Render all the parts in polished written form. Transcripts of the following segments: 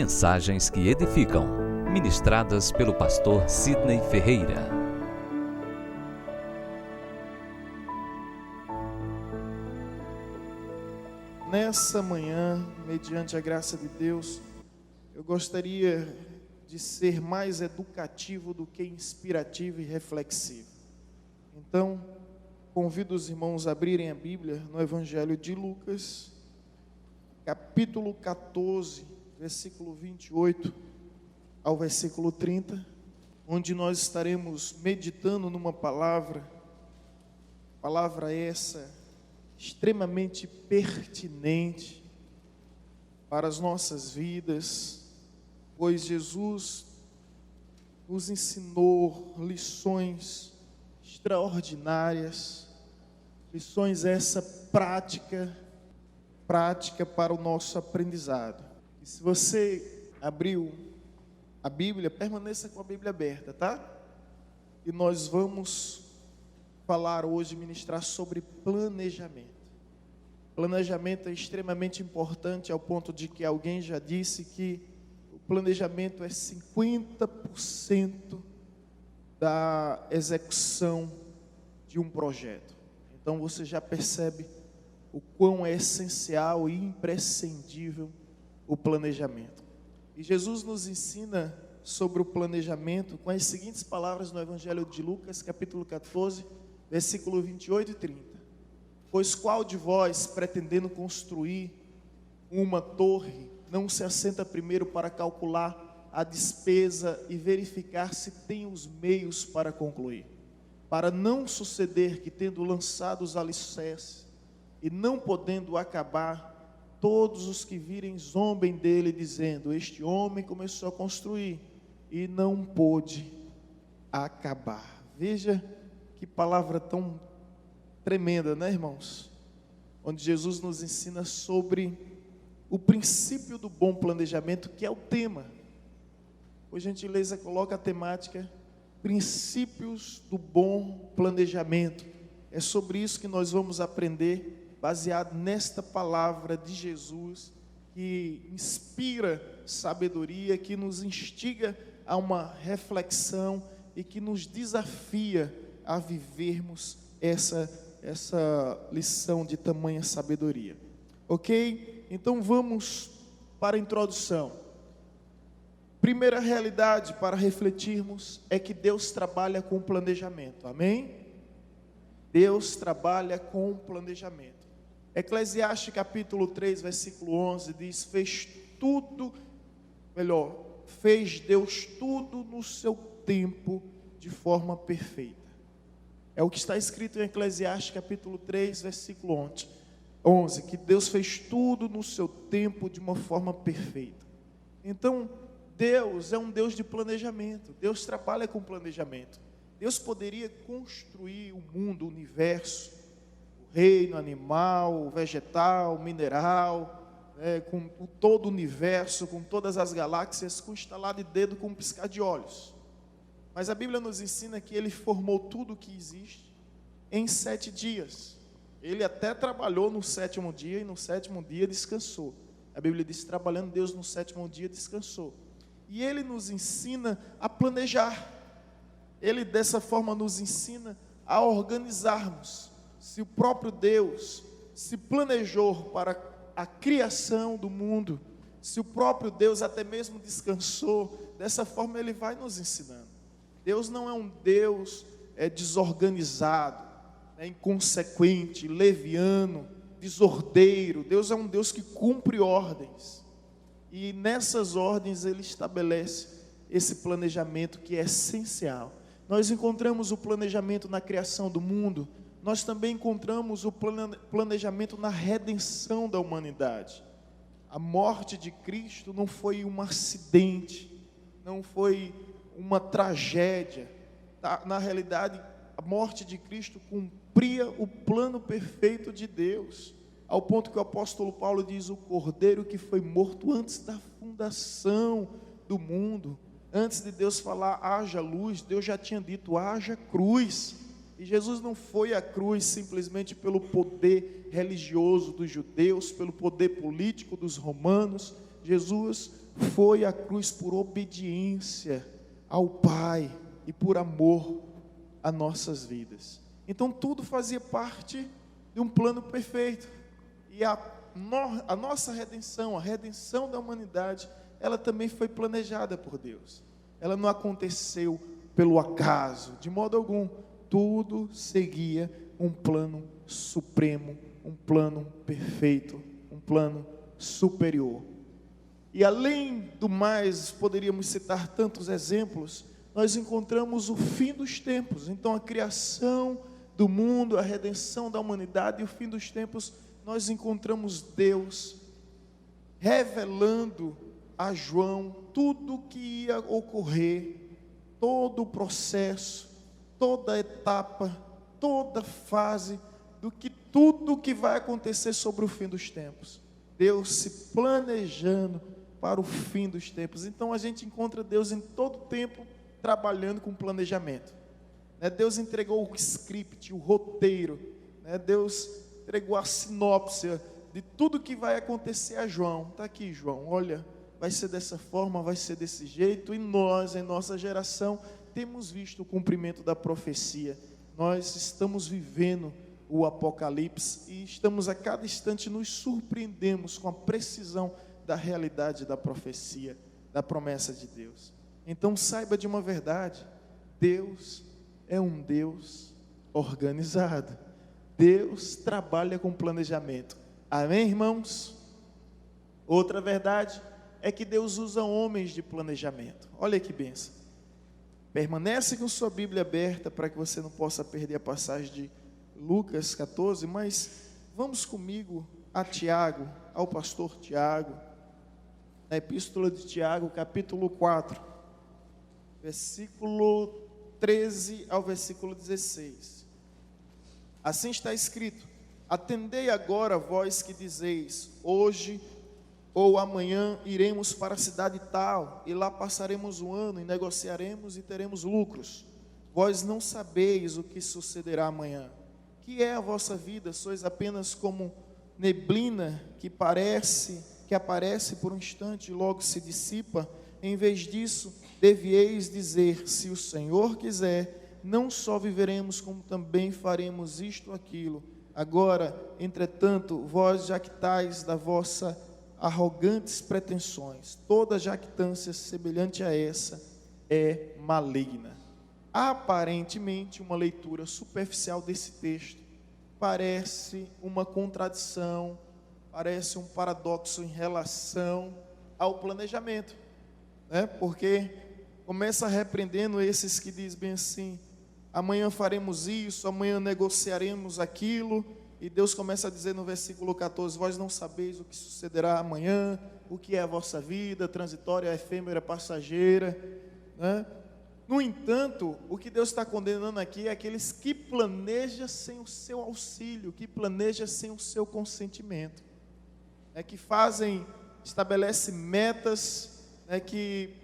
Mensagens que edificam, ministradas pelo pastor Sidney Ferreira. Nessa manhã, mediante a graça de Deus, eu gostaria de ser mais educativo do que inspirativo e reflexivo. Então, convido os irmãos a abrirem a Bíblia no Evangelho de Lucas, capítulo 14, versículo 28 ao versículo 30, onde nós estaremos meditando numa palavra essa extremamente pertinente para as nossas vidas, pois Jesus nos ensinou lições extraordinárias, lições essa prática para o nosso aprendizado. E se você abriu a Bíblia, permaneça com a Bíblia aberta, tá? E nós vamos falar hoje, ministrar sobre planejamento. Planejamento é extremamente importante ao ponto de que alguém já disse que o planejamento é 50% da execução de um projeto. Então você já percebe o quão é essencial e imprescindível o planejamento. E Jesus nos ensina sobre o planejamento com as seguintes palavras no Evangelho de Lucas, capítulo 14, versículo 28 e 30. Pois qual de vós, pretendendo construir uma torre, não se assenta primeiro para calcular a despesa e verificar se tem os meios para concluir? Para não suceder que, tendo lançado os alicerces e não podendo acabar, todos os que virem zombem dele, dizendo: este homem começou a construir e não pôde acabar. Veja que palavra tão tremenda, né, irmãos? Onde Jesus nos ensina sobre o princípio do bom planejamento, que é o tema. Por gentileza, coloca a temática: princípios do bom planejamento. É sobre isso que nós vamos aprender, baseado nesta palavra de Jesus, que inspira sabedoria, que nos instiga a uma reflexão e que nos desafia a vivermos essa lição de tamanha sabedoria. Ok? Então vamos para a introdução. Primeira realidade para refletirmos é que Deus trabalha com planejamento. Amém? Deus trabalha com planejamento. Eclesiastes capítulo 3, versículo 11 diz: fez Deus tudo no seu tempo de forma perfeita. É o que está escrito em Eclesiastes capítulo 3, versículo 11, que Deus fez tudo no seu tempo de uma forma perfeita. Então, Deus é um Deus de planejamento. Deus trabalha com planejamento. Deus poderia construir o mundo, o universo, o reino animal, vegetal, mineral, com todo o universo, com todas as galáxias, com estalar de dedo, com um piscar de olhos. Mas a Bíblia nos ensina que Ele formou tudo o que existe em 7 dias. Ele até trabalhou no 7º dia e no 7º dia descansou. A Bíblia diz: trabalhando Deus no 7º dia descansou. E Ele nos ensina a planejar. Ele dessa forma nos ensina a organizarmos. Se o próprio Deus se planejou para a criação do mundo, se o próprio Deus até mesmo descansou, dessa forma Ele vai nos ensinando. Deus não é um Deus desorganizado, inconsequente, leviano, desordeiro. Deus é um Deus que cumpre ordens. E nessas ordens Ele estabelece esse planejamento que é essencial. Nós encontramos o planejamento na criação do mundo. Nós também encontramos o planejamento na redenção da humanidade. A morte de Cristo não foi um acidente, não foi uma tragédia. Na realidade, a morte de Cristo cumpria o plano perfeito de Deus, ao ponto que o apóstolo Paulo diz: o cordeiro que foi morto antes da fundação do mundo. Antes de Deus falar haja luz, Deus já tinha dito haja cruz. E Jesus não foi à cruz simplesmente pelo poder religioso dos judeus, pelo poder político dos romanos. Jesus foi à cruz por obediência ao Pai e por amor a nossas vidas. Então tudo fazia parte de um plano perfeito. E a nossa redenção, a redenção da humanidade, ela também foi planejada por Deus. Ela não aconteceu pelo acaso, de modo algum. Tudo seguia um plano supremo, um plano perfeito, um plano superior. E além do mais, poderíamos citar tantos exemplos, nós encontramos o fim dos tempos. Então a criação do mundo, a redenção da humanidade e o fim dos tempos, nós encontramos Deus revelando a João tudo o que ia ocorrer, todo o processo, toda a etapa, toda a fase, tudo que vai acontecer sobre o fim dos tempos. Deus se planejando para o fim dos tempos. Então a gente encontra Deus em todo tempo trabalhando com planejamento. Deus entregou o script, o roteiro. Deus entregou a sinopse de tudo que vai acontecer a João. Está aqui, João, olha, vai ser dessa forma, vai ser desse jeito. E nós, em nossa geração, temos visto o cumprimento da profecia. Nós estamos vivendo o Apocalipse e estamos a cada instante nos surpreendemos com a precisão da realidade da profecia, da promessa de Deus. Então saiba de uma verdade: Deus é um Deus organizado. Deus trabalha com planejamento. Amém, irmãos? Outra verdade é que Deus usa homens de planejamento. Olha que bênção. Permanece com sua Bíblia aberta para que você não possa perder a passagem de Lucas 14, mas vamos comigo a Tiago, ao pastor Tiago, na epístola de Tiago, capítulo 4, versículo 13 ao versículo 16. Assim está escrito: atendei agora vós que dizeis, hoje ou amanhã iremos para a cidade tal, e lá passaremos o ano, e negociaremos e teremos lucros. Vós não sabeis o que sucederá amanhã. Que é a vossa vida? Sois apenas como neblina que aparece por um instante e logo se dissipa. Em vez disso, devieis dizer: se o Senhor quiser, não só viveremos, como também faremos isto ou aquilo. Agora, entretanto, vós jactais da vossa arrogantes pretensões. Toda jactância semelhante a essa é maligna. Aparentemente, uma leitura superficial desse texto parece uma contradição, parece um paradoxo em relação ao planejamento, Porque começa repreendendo esses que dizem bem assim: amanhã faremos isso, amanhã negociaremos aquilo. E Deus começa a dizer no versículo 14: vós não sabeis o que sucederá amanhã, o que é a vossa vida, transitória, efêmera, passageira, No entanto, o que Deus está condenando aqui é aqueles que planejam sem o seu auxílio, que planejam sem o seu consentimento, que estabelecem metas, que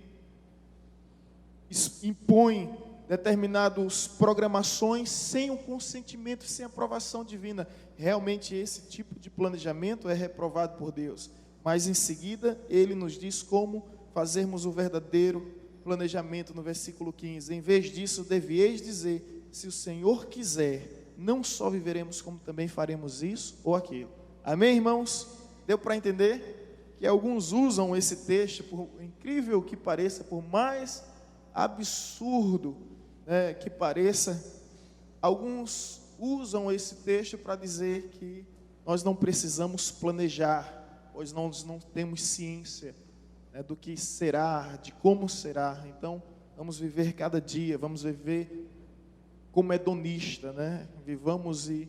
impõem determinadas programações sem o consentimento, sem a aprovação divina. Realmente esse tipo de planejamento é reprovado por Deus. Mas em seguida ele nos diz como fazermos o verdadeiro planejamento no versículo 15. Em vez disso, devieis dizer: se o Senhor quiser, não só viveremos, como também faremos isso ou aquilo. Amém, irmãos? Deu para entender que alguns usam esse texto, por incrível que pareça, por mais absurdo que pareça, alguns usam esse texto para dizer que nós não precisamos planejar, pois nós não temos ciência do que será, de como será. Então vamos viver cada dia, vamos viver como hedonista, Vivamos e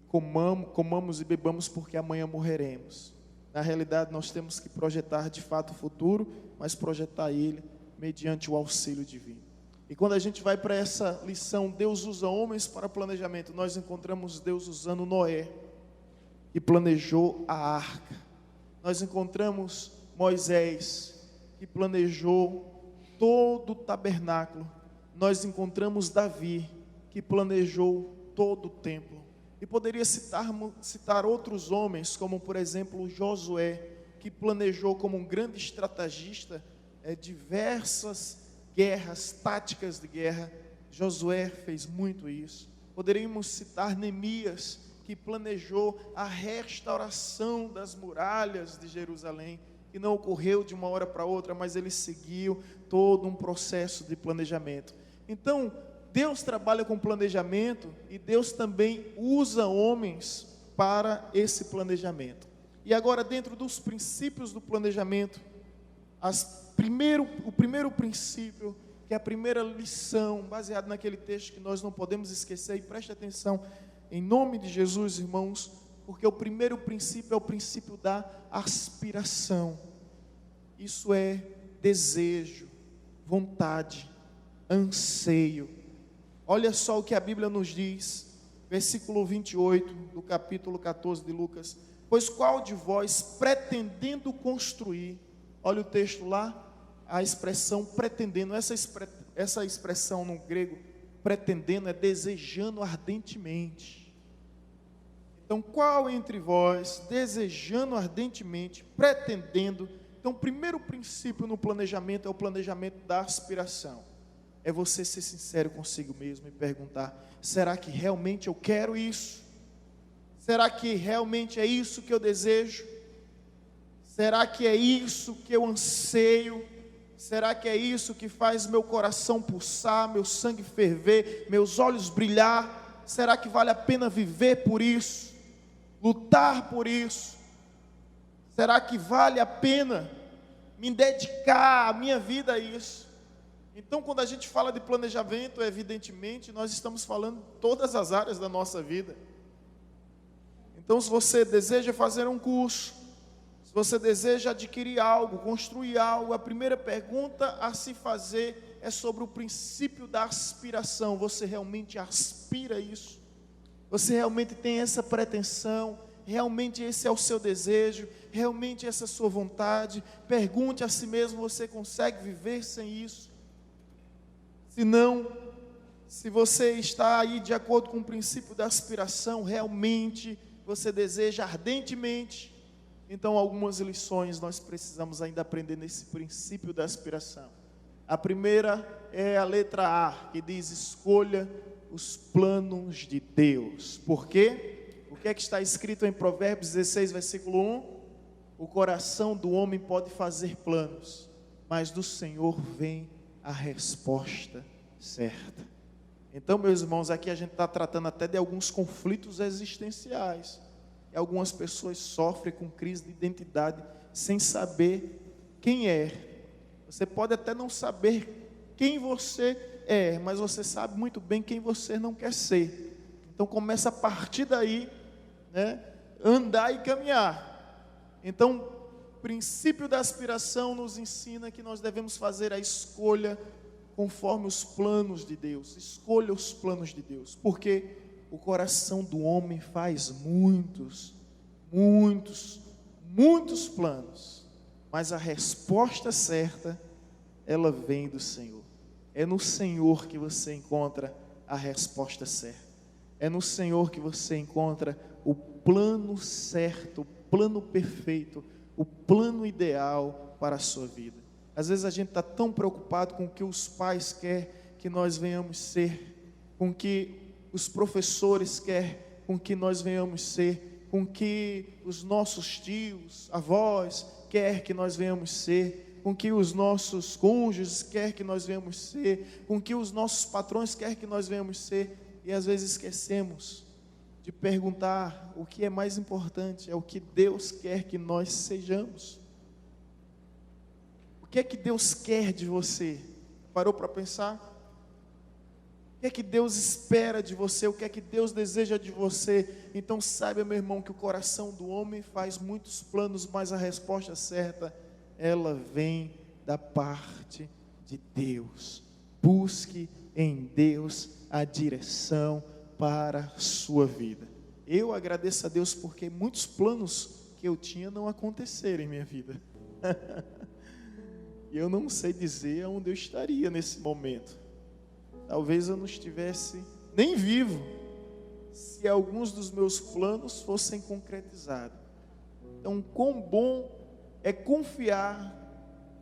comamos e bebamos, porque amanhã morreremos. Na realidade, nós temos que projetar de fato o futuro, mas projetar ele mediante o auxílio divino. E quando a gente vai para essa lição, Deus usa homens para planejamento, nós encontramos Deus usando Noé, que planejou a arca. Nós encontramos Moisés, que planejou todo o tabernáculo. Nós encontramos Davi, que planejou todo o templo. E poderia citar outros homens, como por exemplo Josué, que planejou como um grande estrategista diversas guerras, táticas de guerra. Josué fez muito isso. Poderíamos citar Neemias, que planejou a restauração das muralhas de Jerusalém, que não ocorreu de uma hora para outra, mas ele seguiu todo um processo de planejamento. Então, Deus trabalha com planejamento e Deus também usa homens para esse planejamento. E agora, dentro dos princípios do planejamento, o primeiro princípio, que é a primeira lição, baseado naquele texto que nós não podemos esquecer, e preste atenção, em nome de Jesus, irmãos, porque o primeiro princípio é o princípio da aspiração. Isso é desejo, vontade, anseio. Olha só o que a Bíblia nos diz, versículo 28 do capítulo 14 de Lucas. Pois qual de vós, pretendendo construir, olha o texto lá, a expressão pretendendo, essa expressão no grego, pretendendo, é desejando ardentemente. Então, qual entre vós, desejando ardentemente, pretendendo? Então, o primeiro princípio no planejamento é o planejamento da aspiração. É você ser sincero consigo mesmo e perguntar: será que realmente eu quero isso? Será que realmente é isso que eu desejo? Será que é isso que eu anseio? Será que é isso que faz meu coração pulsar, meu sangue ferver, meus olhos brilhar? Será que vale a pena viver por isso? Lutar por isso? Será que vale a pena me dedicar a minha vida a isso? Então, quando a gente fala de planejamento, evidentemente, nós estamos falando de todas as áreas da nossa vida. Então, se você deseja fazer um curso, se você deseja adquirir algo, construir algo, a primeira pergunta a se fazer é sobre o princípio da aspiração. Você realmente aspira isso? Você realmente tem essa pretensão? Realmente esse é o seu desejo? Realmente essa é a sua vontade? Pergunte a si mesmo: você consegue viver sem isso? Se não, se você está aí de acordo com o princípio da aspiração, realmente você deseja ardentemente, então algumas lições nós precisamos ainda aprender nesse princípio da aspiração. A primeira é a letra A, que diz: escolha os planos de Deus. Por quê? O que é que está escrito em Provérbios 16, versículo 1? O coração do homem pode fazer planos, mas do Senhor vem a resposta certa. Então, meus irmãos, aqui a gente está tratando até de alguns conflitos existenciais. E algumas pessoas sofrem com crise de identidade sem saber quem é. Você pode até não saber quem você é, mas você sabe muito bem quem você não quer ser. Então começa a partir daí, andar e caminhar. Então, o princípio da aspiração nos ensina que nós devemos fazer a escolha conforme os planos de Deus. Escolha os planos de Deus, porque o coração do homem faz muitos planos, mas a resposta certa, ela vem do Senhor. É no Senhor que você encontra a resposta certa. É no Senhor que você encontra o plano certo, o plano perfeito, o plano ideal para a sua vida. Às vezes a gente está tão preocupado com o que os pais querem que nós venhamos ser, com o que os professores querem com que nós venhamos ser, com que os nossos tios, avós querem que nós venhamos ser, com que os nossos cônjuges querem que nós venhamos ser, com que os nossos patrões querem que nós venhamos ser, e às vezes esquecemos de perguntar o que é mais importante, é o que Deus quer que nós sejamos. O que é que Deus quer de você? Parou para pensar? O que é que Deus espera de você? O que é que Deus deseja de você? Então saiba, meu irmão, que o coração do homem faz muitos planos, mas a resposta certa, ela vem da parte de Deus. Busque em Deus a direção para a sua vida. Eu agradeço a Deus porque muitos planos que eu tinha não aconteceram em minha vida. E eu não sei dizer onde eu estaria nesse momento. Talvez eu não estivesse nem vivo se alguns dos meus planos fossem concretizados. Então, quão bom é confiar,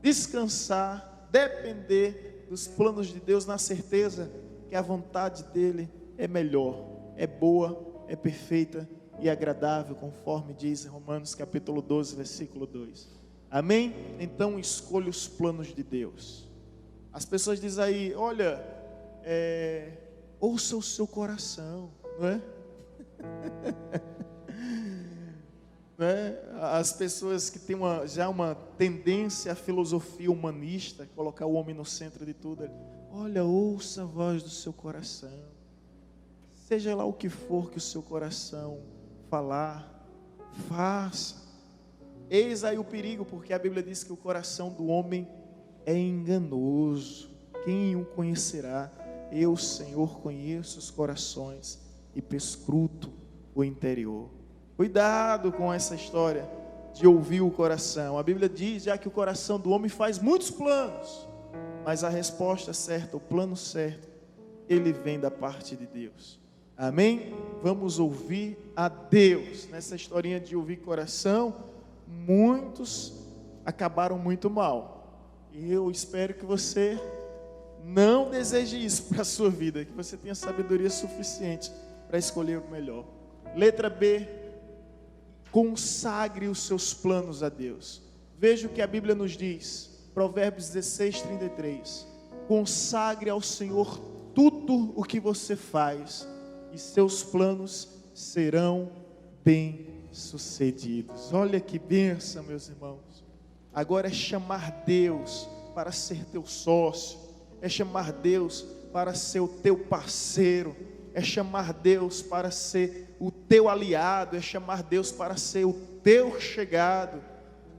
descansar, depender dos planos de Deus, na certeza que a vontade dele é melhor, é boa, é perfeita e agradável, conforme diz em Romanos capítulo 12, versículo 2. Amém? Então escolha os planos de Deus. As pessoas dizem aí, olha, ouça o seu coração, não é? Né? As pessoas que têm já uma tendência à filosofia humanista, colocar o homem no centro de tudo. Olha, ouça a voz do seu coração. Seja lá o que for que o seu coração falar, faça. Eis aí o perigo, porque a Bíblia diz que o coração do homem é enganoso. Quem o conhecerá? Eu, Senhor, conheço os corações e perscruto o interior. Cuidado com essa história de ouvir o coração. A Bíblia diz já que o coração do homem faz muitos planos, mas a resposta certa, o plano certo, ele vem da parte de Deus. Amém? Vamos ouvir a Deus. Nessa historinha de ouvir coração, muitos acabaram muito mal. E eu espero que você não deseje isso para a sua vida, que você tenha sabedoria suficiente para escolher o melhor. Letra B, consagre os seus planos a Deus. Veja o que a Bíblia nos diz, Provérbios 16, 33. Consagre ao Senhor tudo o que você faz, e seus planos serão bem-sucedidos. Olha que bênção, meus irmãos. Agora é chamar Deus para ser teu sócio, é chamar Deus para ser o teu parceiro, é chamar Deus para ser o teu aliado, é chamar Deus para ser o teu chegado.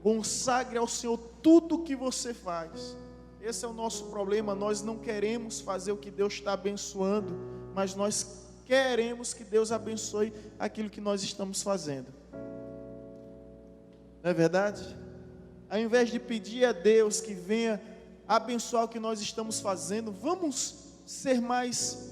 Consagre ao Senhor tudo o que você faz. Esse é o nosso problema. Nós não queremos fazer o que Deus está abençoando, mas nós queremos que Deus abençoe aquilo que nós estamos fazendo. Não é verdade? Ao invés de pedir a Deus que venha abençoar o que nós estamos fazendo, vamos ser mais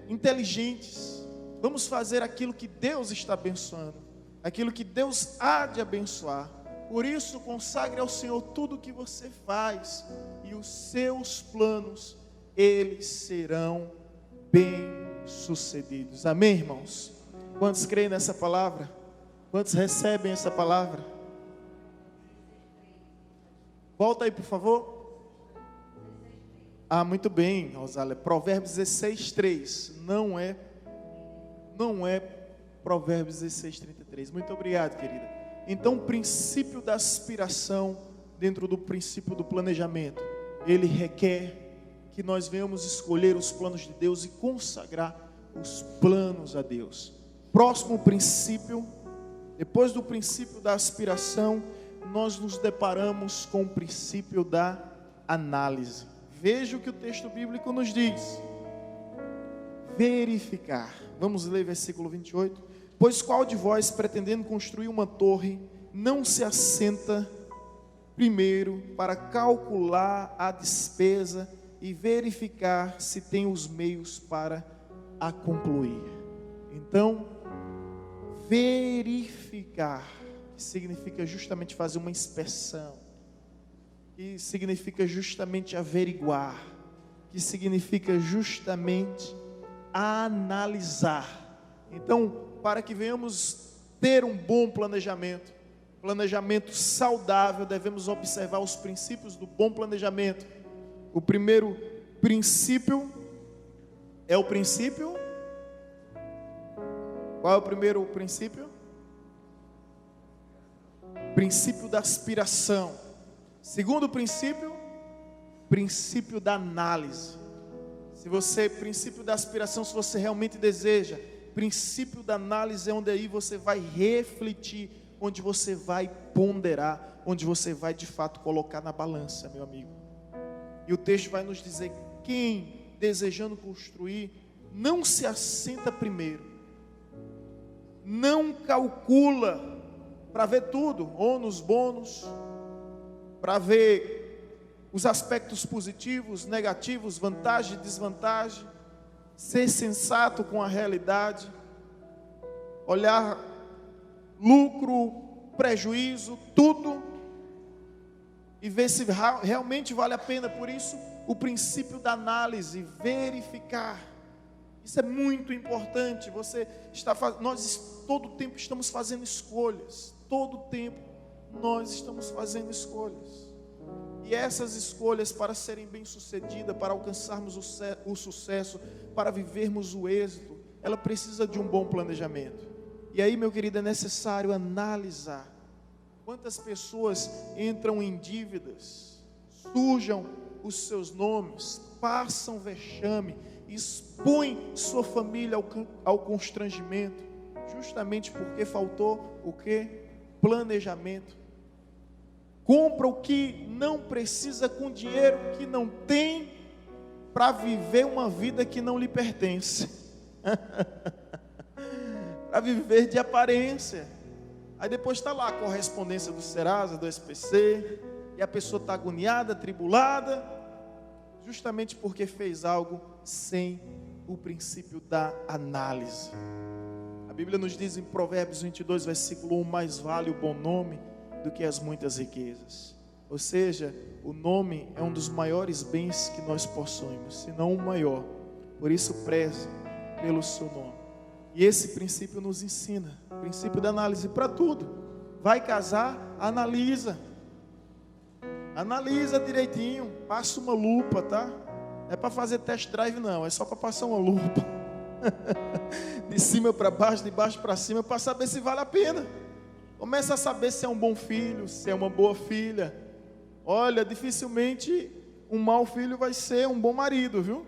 inteligentes. Vamos fazer aquilo que Deus está abençoando, aquilo que Deus há de abençoar. Por isso, consagre ao Senhor tudo o que você faz, e os seus planos, eles serão bem-sucedidos. Amém, irmãos? Quantos creem nessa palavra? Quantos recebem essa palavra? Volta aí, por favor. Muito bem, Rosália. Provérbios 16, 3. Não é Provérbios 16, 33. Muito obrigado, querida. Então, o princípio da aspiração, dentro do princípio do planejamento, ele requer que nós venhamos escolher os planos de Deus e consagrar os planos a Deus. Próximo princípio, depois do princípio da aspiração, nós nos deparamos com o princípio da análise. Veja o que o texto bíblico nos diz. Verificar. Vamos ler versículo 28. Pois qual de vós, pretendendo construir uma torre, não se assenta primeiro para calcular a despesa e verificar se tem os meios para a concluir? Então, verificar, que significa justamente fazer uma inspeção, que significa justamente averiguar, que significa justamente analisar. Então, para que venhamos ter um bom planejamento saudável, devemos observar os princípios do bom planejamento. O primeiro princípio é o princípio. Qual é o primeiro princípio? Princípio da aspiração. Segundo princípio, princípio da análise. Princípio da aspiração, se você realmente deseja. Princípio da análise é onde aí você vai refletir, onde você vai ponderar, onde você vai de fato colocar na balança, meu amigo. E o texto vai nos dizer: quem desejando construir não se assenta primeiro, não calcula para ver tudo, ônus, bônus, para ver os aspectos positivos, negativos, vantagem e desvantagem, ser sensato com a realidade, olhar lucro, prejuízo, tudo, e ver se realmente vale a pena. Por isso, o princípio da análise, verificar. Isso é muito importante. Nós todo o tempo estamos fazendo escolhas. Todo o tempo nós estamos fazendo escolhas. E essas escolhas, para serem bem-sucedidas, para alcançarmos o sucesso, para vivermos o êxito, ela precisa de um bom planejamento. E aí, meu querido, é necessário analisar. Quantas pessoas entram em dívidas, sujam os seus nomes, passam vexame, expõem sua família ao constrangimento, justamente porque faltou o quê? Planejamento. Compra o que não precisa com dinheiro que não tem, para viver uma vida que não lhe pertence. Para viver de aparência. Aí depois está lá a correspondência do Serasa, do SPC, e a pessoa está agoniada, tribulada, justamente porque fez algo sem o princípio da análise. A Bíblia nos diz em Provérbios 22, versículo 1, mais vale o bom nome do que as muitas riquezas. Ou seja, o nome é um dos maiores bens que nós possuímos, se não o maior. Por isso preze pelo seu nome. E esse princípio nos ensina, o princípio da análise para tudo. Vai casar, analisa direitinho, passa uma lupa, tá? Não é para fazer test drive não, é só para passar uma lupa. De cima para baixo, de baixo para cima, para saber se vale a pena. Começa a saber se é um bom filho, se é uma boa filha. Olha, dificilmente um mau filho vai ser um bom marido, viu?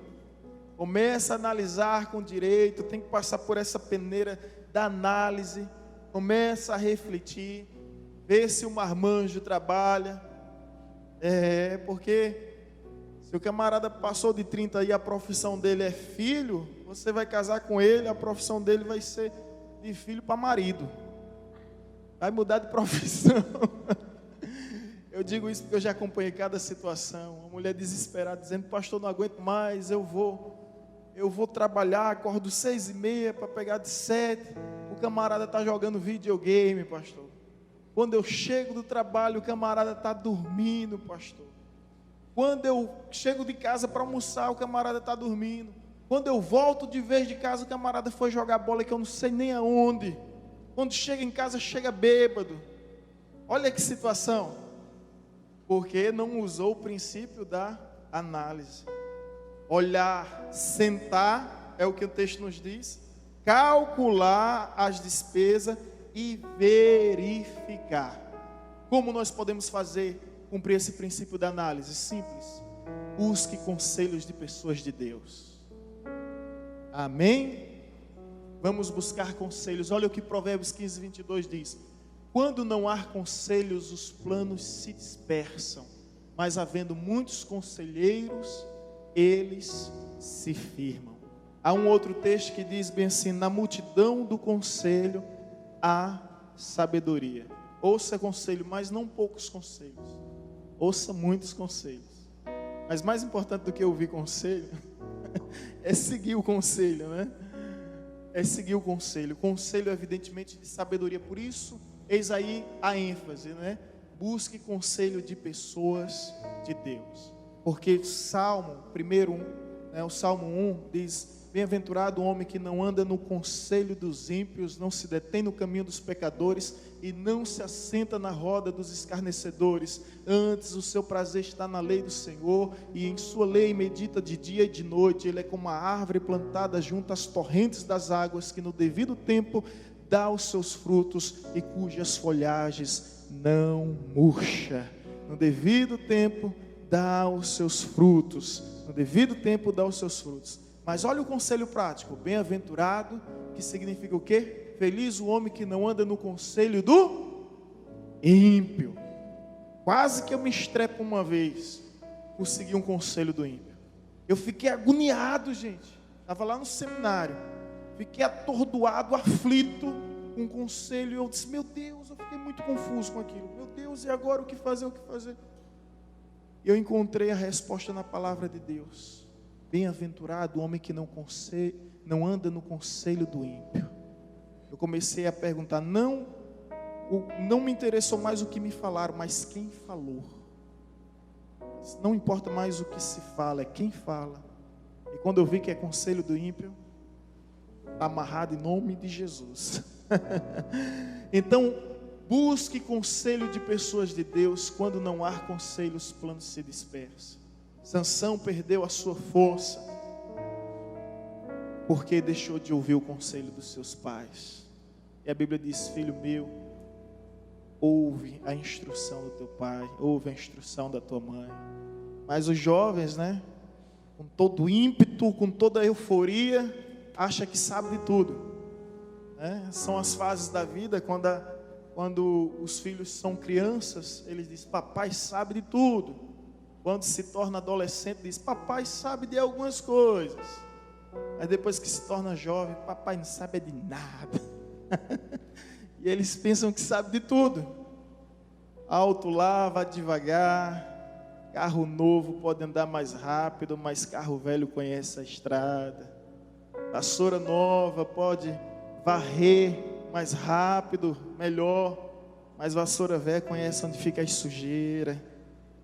Começa a analisar com direito, tem que passar por essa peneira da análise. Começa a refletir, ver se o marmanjo trabalha. Porque se o camarada passou de 30 e a profissão dele é filho, você vai casar com ele, a profissão dele vai ser de filho para marido. Vai mudar de profissão. Eu digo isso porque eu já acompanhei cada situação. Uma mulher desesperada dizendo: pastor, não aguento mais, eu vou trabalhar, acordo 6h30 para pegar de 7. O camarada está jogando videogame, pastor. Quando eu chego do trabalho, o camarada está dormindo, pastor. Quando eu chego de casa para almoçar, o camarada está dormindo. Quando eu volto de vez de casa, o camarada foi jogar bola que eu não sei nem aonde. Quando chega em casa, chega bêbado. Olha que situação. Porque não usou o princípio da análise. Olhar, sentar, é o que o texto nos diz. Calcular as despesas e verificar. Como nós podemos cumprir esse princípio da análise? Simples. Busque conselhos de pessoas de Deus. Amém? Vamos buscar conselhos. Olha o que Provérbios 15, 22 diz. Quando não há conselhos, os planos se dispersam. Mas havendo muitos conselheiros, eles se firmam. Há um outro texto que diz bem assim: na multidão do conselho há sabedoria. Ouça conselho, mas não poucos conselhos. Ouça muitos conselhos. Mas mais importante do que ouvir conselho é seguir o conselho, né? É seguir o conselho. O conselho, evidentemente, de sabedoria. Por isso, eis aí a ênfase, né? Busque conselho de pessoas de Deus. Porque o Salmo 1 diz: bem-aventurado o homem que não anda no conselho dos ímpios, não se detém no caminho dos pecadores e não se assenta na roda dos escarnecedores. Antes o seu prazer está na lei do Senhor, e em sua lei medita de dia e de noite. Ele é como uma árvore plantada junto às torrentes das águas, que no devido tempo dá os seus frutos e cujas folhagens não murcha. No devido tempo dá os seus frutos. No devido tempo dá os seus frutos. Mas olha o conselho prático: bem-aventurado, que significa o quê? Feliz o homem que não anda no conselho do ímpio. Quase que eu me estrepo uma vez por seguir um conselho do ímpio. Eu fiquei agoniado, gente. Estava lá no seminário. Fiquei atordoado, aflito com o conselho. Eu disse: meu Deus, eu fiquei muito confuso com aquilo. Meu Deus, e agora o que fazer, o que fazer? E eu encontrei a resposta na palavra de Deus. Bem-aventurado o homem que não anda no conselho do ímpio. Eu comecei a perguntar, não me interessou mais o que me falaram, mas quem falou. Não importa mais o que se fala, é quem fala. E quando eu vi que é conselho do ímpio, está amarrado em nome de Jesus. Então, busque conselho de pessoas de Deus. Quando não há conselho, os planos se dispersam. Sansão perdeu a sua força porque deixou de ouvir o conselho dos seus pais. E a Bíblia diz: filho meu, ouve a instrução do teu pai, ouve a instrução da tua mãe. Mas os jovens, né, com todo ímpeto, com toda a euforia, acha que sabe de tudo, né? São as fases da vida. Quando os filhos são crianças, eles dizem: papai sabe de tudo. Quando se torna adolescente, diz: papai sabe de algumas coisas. Aí depois que se torna jovem, papai não sabe de nada. E eles pensam que sabe de tudo. Alto lá, vai devagar. Carro novo pode andar mais rápido, mas carro velho conhece a estrada. Vassoura nova pode varrer mais rápido, melhor, mas vassoura velha conhece onde fica a sujeira.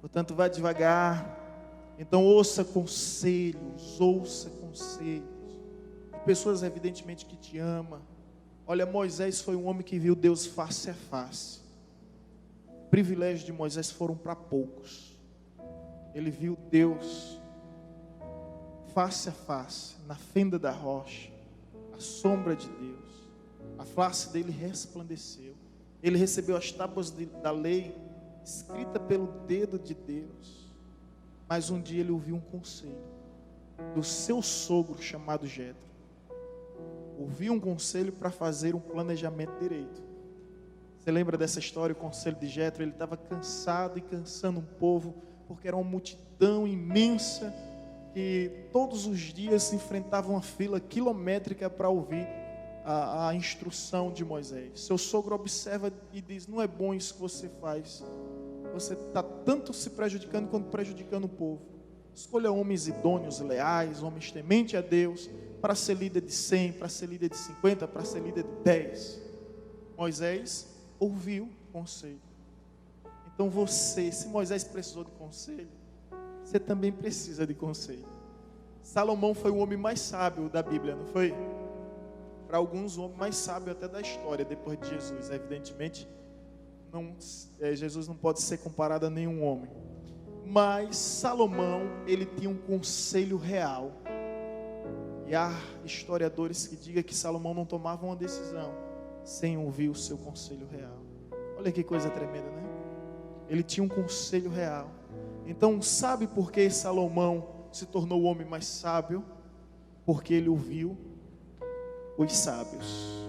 Portanto, vá devagar. Então ouça conselhos de pessoas evidentemente que te amam. Olha, Moisés foi um homem que viu Deus face a face. O privilégio de Moisés foram para poucos. Ele viu Deus face a face, na fenda da rocha, a sombra de Deus. A face dele resplandeceu. Ele recebeu as tábuas da lei, escrita pelo dedo de Deus. Mas um dia ele ouviu um conselho do seu sogro chamado Jetro. Ouviu um conselho para fazer um planejamento direito. Você lembra dessa história, o conselho de Jetro? Ele estava cansado e cansando um povo, porque era uma multidão imensa que todos os dias se enfrentava uma fila quilométrica para ouvir a instrução de Moisés. Seu sogro observa e diz: não é bom isso que você faz. Você está tanto se prejudicando quanto prejudicando o povo. Escolha homens idôneos, leais, homens tementes a Deus, para ser líder de 100, para ser líder de 50, para ser líder de 10. Moisés ouviu o conselho. Então você, se Moisés precisou de conselho, você também precisa de conselho. Salomão foi o homem mais sábio da Bíblia, não foi? Para alguns, o homem mais sábio até da história, depois de Jesus. Evidentemente, Jesus não pode ser comparado a nenhum homem. Mas Salomão, ele tinha um conselho real. E há historiadores que digam que Salomão não tomava uma decisão sem ouvir o seu conselho real. Olha que coisa tremenda, né? Ele tinha um conselho real. Então, sabe por que Salomão se tornou o homem mais sábio? Porque ele ouviu os sábios.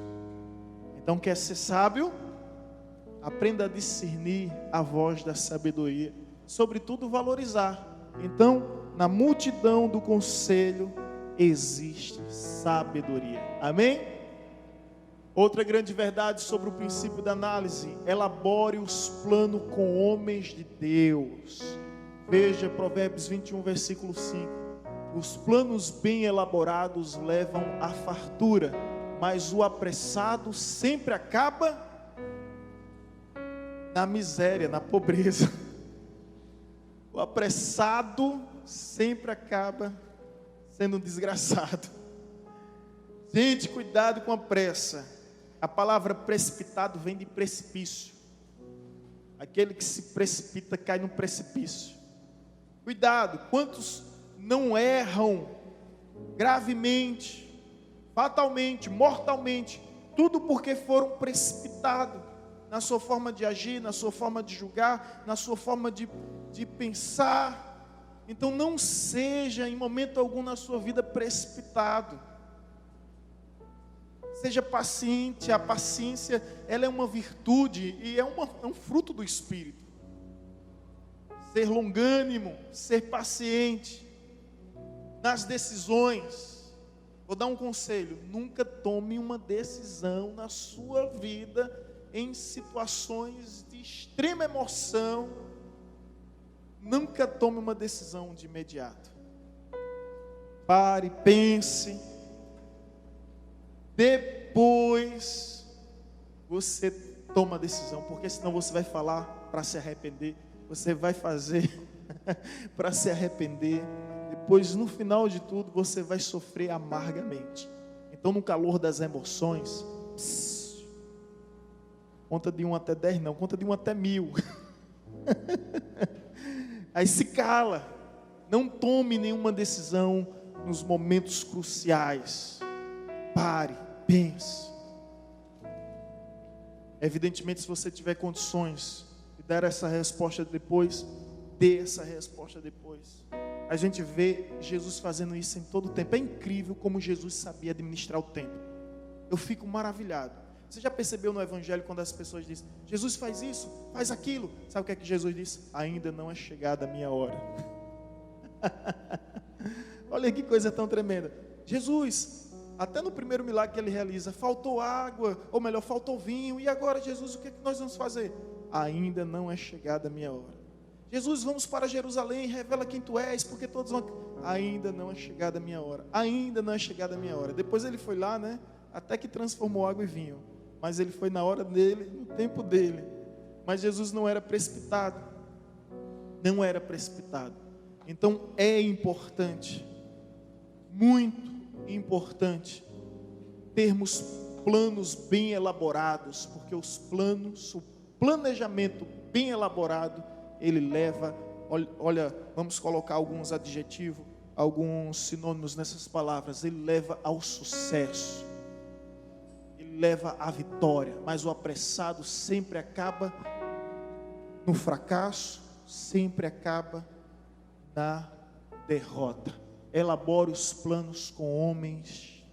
Então, quer ser sábio? Aprenda a discernir a voz da sabedoria, sobretudo valorizar. Então, na multidão do conselho existe sabedoria. Amém? Outra grande verdade sobre o princípio da análise: elabore os planos com homens de Deus. Veja Provérbios 21, versículo 5. Os planos bem elaborados levam à fartura, mas o apressado sempre acaba na miséria, na pobreza. O apressado sempre acaba sendo um desgraçado. Gente, cuidado com a pressa. A palavra precipitado vem de precipício. Aquele que se precipita cai no precipício. Cuidado, quantos não erram gravemente, fatalmente, mortalmente, tudo porque foram precipitados na sua forma de agir, na sua forma de julgar, na sua forma de pensar. Então não seja em momento algum na sua vida precipitado. Seja paciente. A paciência, ela é uma virtude e é um fruto do Espírito. Ser longânimo, ser paciente nas decisões. Vou dar um conselho: nunca tome uma decisão na sua vida em situações de extrema emoção. Nunca tome uma decisão de imediato. Pare, pense. Depois você toma a decisão, porque senão você vai falar para se arrepender, você vai fazer para se arrepender. Depois, no final de tudo, você vai sofrer amargamente. Então, no calor das emoções, conta de 1 até 10 não, conta de 1 até 1000. Aí se cala, não tome nenhuma decisão nos momentos cruciais. Pare, pense. Evidentemente, se você tiver condições de dar essa resposta depois, dê essa resposta depois. A gente vê Jesus fazendo isso em todo o tempo. É incrível como Jesus sabia administrar o tempo. Eu fico maravilhado. Você já percebeu no Evangelho quando as pessoas dizem: Jesus faz isso, faz aquilo. Sabe o que é que Jesus disse? Ainda não é chegada a minha hora. Olha que coisa tão tremenda. Jesus, até no primeiro milagre que ele realiza, faltou água, ou melhor, faltou vinho. E agora, Jesus, o que é que nós vamos fazer? Ainda não é chegada a minha hora. Jesus, vamos para Jerusalém, revela quem tu és, porque todos vão... Ainda não é chegada a minha hora. Ainda não é chegada a minha hora. Depois ele foi lá, né? Até que transformou água em vinho. Mas ele foi na hora dele, no tempo dele. Mas Jesus não era precipitado. Não era precipitado. Então é importante, muito importante, termos planos bem elaborados, porque os planos, o planejamento bem elaborado, ele leva, olha, vamos colocar alguns adjetivos, alguns sinônimos nessas palavras, ele leva ao sucesso, ele leva à vitória. Mas o apressado sempre acaba no fracasso, sempre acaba na derrota. Elabore os planos com homens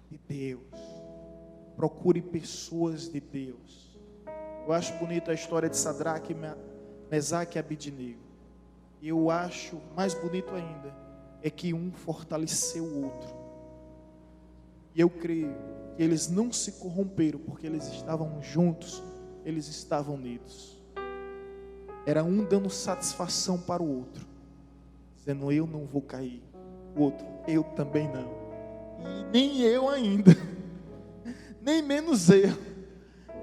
de Deus, procure pessoas de Deus. Eu acho bonita a história de Sadraque, Mesaque e Abednego. E eu acho mais bonito ainda é que um fortaleceu o outro. E eu creio que eles não se corromperam porque eles estavam juntos, eles estavam unidos. Era um dando satisfação para o outro, dizendo: eu não vou cair. O outro: eu também não. E nem eu ainda, nem menos eu.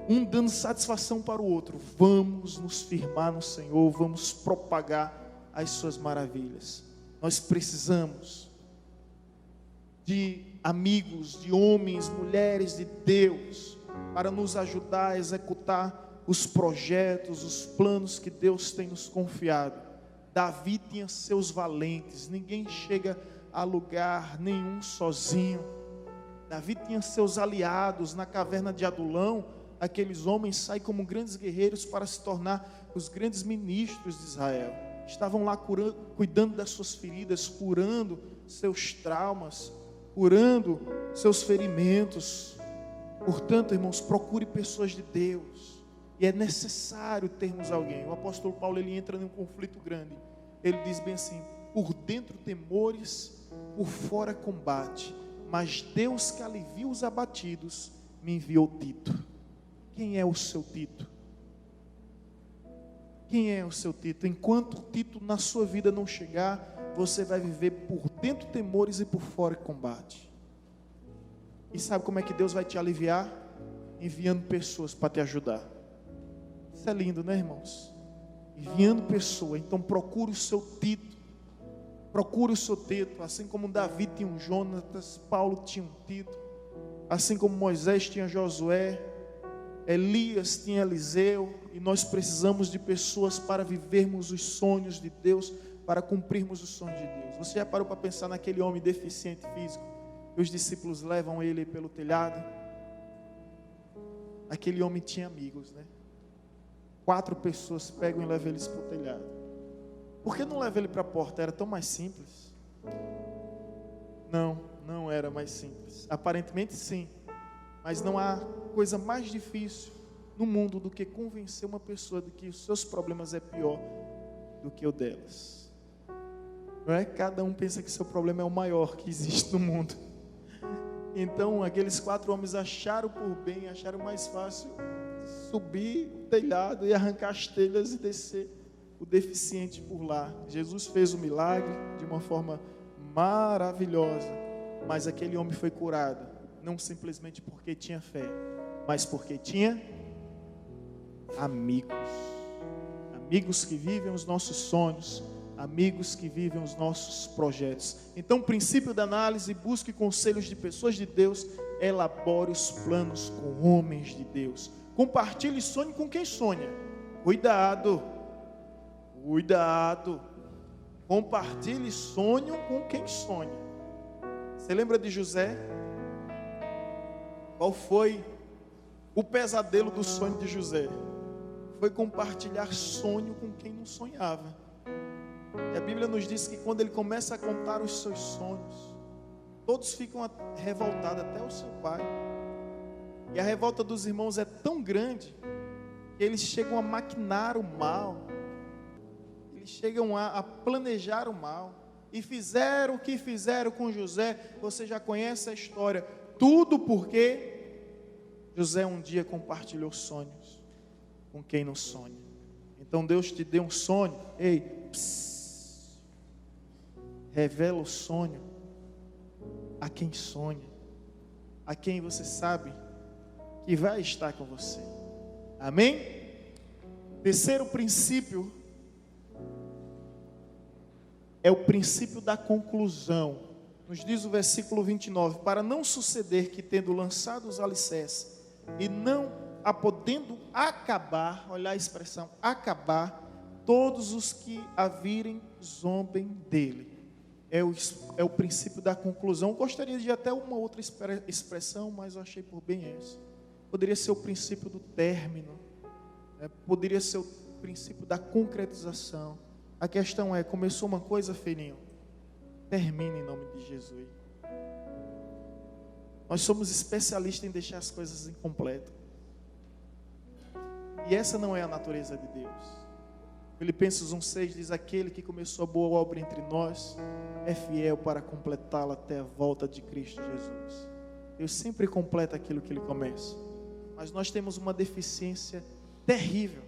Um dando satisfação para o outro. Vamos nos firmar no Senhor, vamos propagar as suas maravilhas. Nós precisamos de amigos, de homens, mulheres de Deus, para nos ajudar a executar os projetos, os planos que Deus tem nos confiado. Davi tinha seus valentes, ninguém chega a lugar nenhum sozinho. Davi tinha seus aliados. Na caverna de Adulão, aqueles homens saem como grandes guerreiros para se tornar os grandes ministros de Israel. Estavam lá cuidando das suas feridas, curando seus traumas, curando seus ferimentos. Portanto, irmãos, procure pessoas de Deus. E é necessário termos alguém. O apóstolo Paulo, ele entra num conflito grande. Ele diz bem assim: por dentro temores, por fora combate, mas Deus que alivia os abatidos me enviou Tito. Quem é o seu Tito? Quem é o seu Tito? Enquanto Tito na sua vida não chegar, você vai viver por dentro temores e por fora combate. E sabe como é que Deus vai te aliviar? Enviando pessoas para te ajudar. Isso é lindo, né, irmãos? Enviando pessoas. Então procure o seu Tito. Procure o seu Tito. Assim como Davi tinha um Jonatas, Paulo tinha um Tito. Assim como Moisés tinha Josué, Elias tinha Eliseu. E nós precisamos de pessoas para vivermos os sonhos de Deus, para cumprirmos os sonhos de Deus. Você já parou para pensar naquele homem deficiente físico, que os discípulos levam ele pelo telhado? Aquele homem tinha amigos, né? 4 pessoas pegam e levam eles para o telhado. Por que não leva ele para a porta? Era tão mais simples? Não era mais simples. Aparentemente sim, mas não há coisa mais difícil no mundo do que convencer uma pessoa de que os seus problemas é pior do que o delas. Não é? Cada um pensa que seu problema é o maior que existe no mundo. Então aqueles 4 homens acharam por bem, acharam mais fácil subir o telhado e arrancar as telhas e descer o deficiente por lá. Jesus fez o milagre de uma forma maravilhosa, mas aquele homem foi curado, não simplesmente porque tinha fé, mas porque tinha amigos. Amigos que vivem os nossos sonhos, amigos que vivem os nossos projetos. Então, o princípio da análise: busque conselhos de pessoas de Deus, elabore os planos com homens de Deus. Compartilhe e sonhe com quem sonha. Cuidado, cuidado. Compartilhe e sonhe com quem sonha. Você lembra de José? Qual foi o pesadelo do sonho de José? Foi compartilhar sonho com quem não sonhava. E a Bíblia nos diz que quando ele começa a contar os seus sonhos, todos ficam revoltados, até o seu pai. E a revolta dos irmãos é tão grande que eles chegam a maquinar o mal. Eles chegam a planejar o mal. E fizeram o que fizeram com José. Você já conhece a história. Tudo porque José um dia compartilhou sonhos com quem não sonha. Então Deus te deu um sonho. Ei, revela o sonho a quem sonha, a quem você sabe que vai estar com você. Amém? Terceiro princípio é o princípio da conclusão. Nos diz o versículo 29: para não suceder que, tendo lançado os alicerces e não a podendo acabar, olha a expressão, acabar, todos os que a virem zombem dele. É o princípio da conclusão. Eu gostaria de até uma outra expressão, mas eu achei por bem essa. Poderia ser o princípio do término, né? Poderia ser o princípio da concretização. A questão é: começou uma coisa, filhinho, termine em nome de Jesus. Nós somos especialistas em deixar as coisas incompletas. E essa não é a natureza de Deus. Filipenses 1,6 diz: aquele que começou a boa obra entre nós é fiel para completá-la até a volta de Cristo Jesus. Deus sempre completa aquilo que Ele começa. Mas nós temos uma deficiência terrível.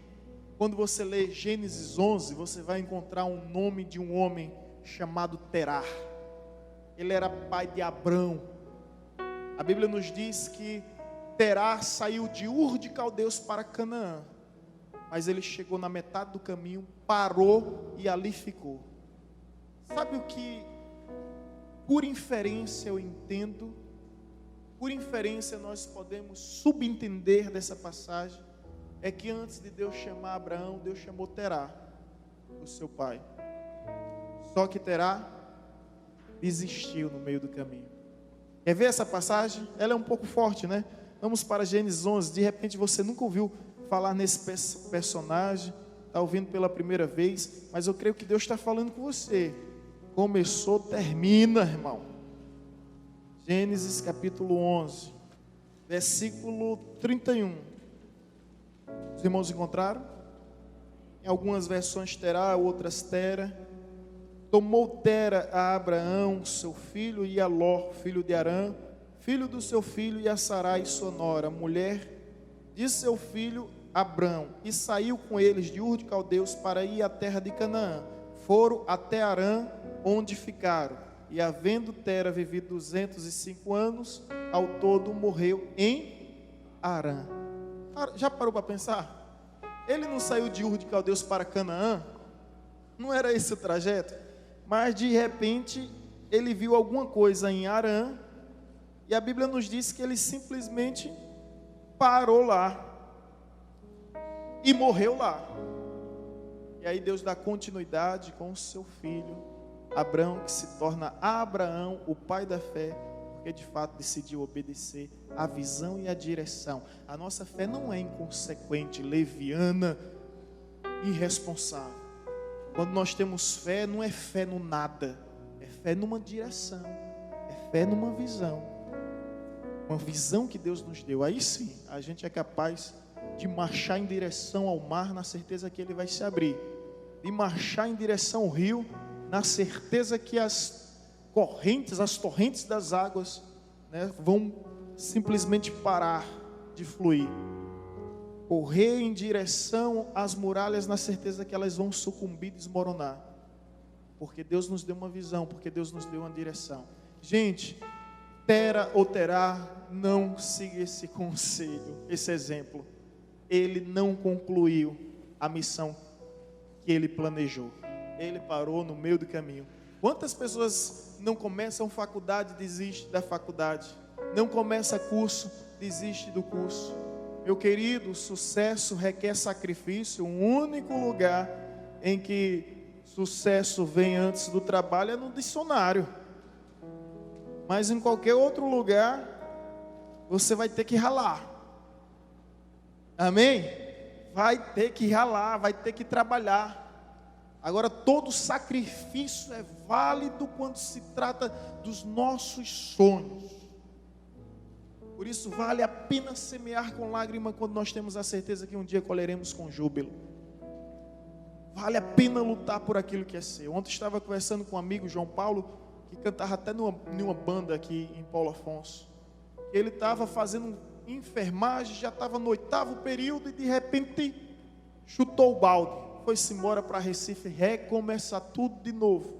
Quando você lê Gênesis 11, você vai encontrar um nome de um homem chamado Terá. Ele era pai de Abrão. A Bíblia nos diz que Terá saiu de Ur de Caldeus para Canaã. Mas ele chegou na metade do caminho, parou e ali ficou. Sabe o que, por inferência, eu entendo? Por inferência, nós podemos subentender dessa passagem. É que antes de Deus chamar Abraão, Deus chamou Terá, o seu pai. Só que Terá desistiu no meio do caminho. Quer ver essa passagem? Ela é um pouco forte, né? Vamos para Gênesis 11. De repente você nunca ouviu falar nesse personagem, está ouvindo pela primeira vez, mas eu creio que Deus está falando com você. Começou, termina, irmão. Gênesis capítulo 11, versículo 31. Os irmãos encontraram? Em algumas versões Terá, outras Tera. Tomou Tera a Abraão, seu filho, e a Ló, filho de Arã, filho do seu filho, e a Sarai, sua nora, mulher de seu filho Abrão, e saiu com eles de Ur de Caldeus para ir à terra de Canaã. Foram até Arã, onde ficaram. E havendo Tera vivido 205 anos, ao todo morreu em Arã. Já parou para pensar? Ele não saiu de Ur de Caldeus para Canaã? Não era esse o trajeto? Mas de repente ele viu alguma coisa em Arã, e a Bíblia nos diz que ele simplesmente parou lá e morreu lá. E aí Deus dá continuidade com o seu filho Abrão, que se torna Abraão, o pai da fé, porque de fato decidiu obedecer a visão e a direção. A nossa fé não é inconsequente, leviana, irresponsável. Quando nós temos fé, não é fé no nada, é fé numa direção, é fé numa visão. Uma visão que Deus nos deu. Aí sim, a gente é capaz de marchar em direção ao mar, na certeza que ele vai se abrir. De marchar em direção ao rio, na certeza que as torrentes das águas, né, vão simplesmente parar de fluir. Correr em direção às muralhas, na certeza que elas vão sucumbir, desmoronar. Porque Deus nos deu uma visão, porque Deus nos deu uma direção. Gente, Tera ou Terá, não siga esse conselho, esse exemplo. Ele não concluiu a missão que ele planejou. ele parou no meio do caminho. Quantas pessoas não começam faculdade, desistem da faculdade? Não começa curso, desiste do curso. Meu querido, sucesso requer sacrifício. O único lugar em que sucesso vem antes do trabalho é no dicionário. Mas em qualquer outro lugar, você vai ter que ralar. Amém? Vai ter que ralar, vai ter que trabalhar. Agora, todo sacrifício é válido quando se trata dos nossos sonhos. Por isso, vale a pena semear com lágrima quando nós temos a certeza que um dia colheremos com júbilo. Vale a pena lutar por aquilo que é seu. Ontem estava conversando com um amigo, João Paulo, que cantava até numa banda aqui em Paulo Afonso. Ele estava fazendo enfermagem, já estava no 8º período e de repente chutou o balde. Foi-se embora para Recife, recomeçar tudo de novo